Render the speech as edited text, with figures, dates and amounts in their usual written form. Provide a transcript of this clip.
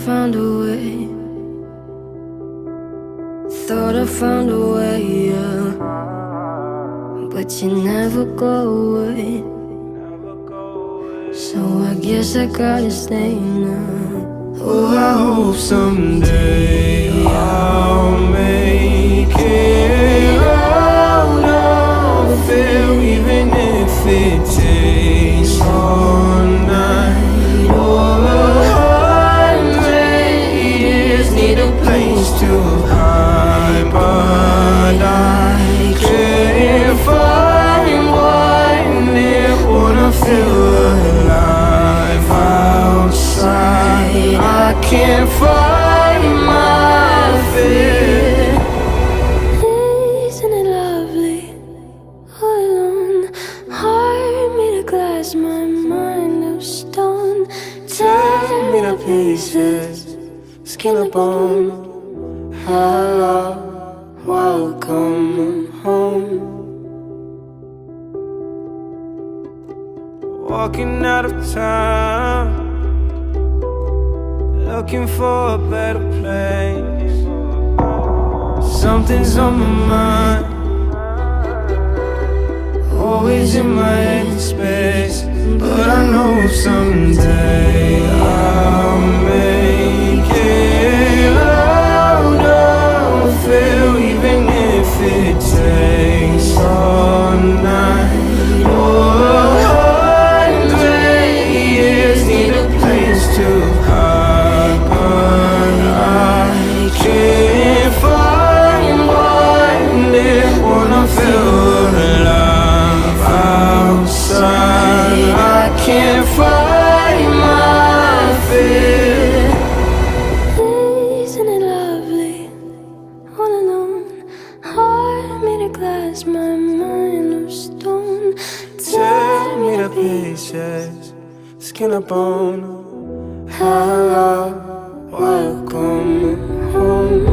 found a way. Thought I found a way, yeah. But you never go away. So I guess I gotta stay now. Oh, I hope someday I'll make it out of here, even if it takes all night or 100 years. Need a place to hide, but I can't find one there. Wanna feel alive outside. I can't find my fear. Isn't it lovely? All alone, heart made of glass, my mind of stone. Tear me to pieces, skin and bone. Hello, welcome home. Walking out of town, looking for a better place. Something's on my mind, always in my head space. But I know someday I'll make it out of here, even if it takes all night or 100 years. Need a place to hide, but I can't find one there. Wanna feel alive outside. I can't find my fear. Isn't it lovely? All alone, heart made of glass, my mind of stone. Tear me to pieces, skin and bone. Hello, welcome home.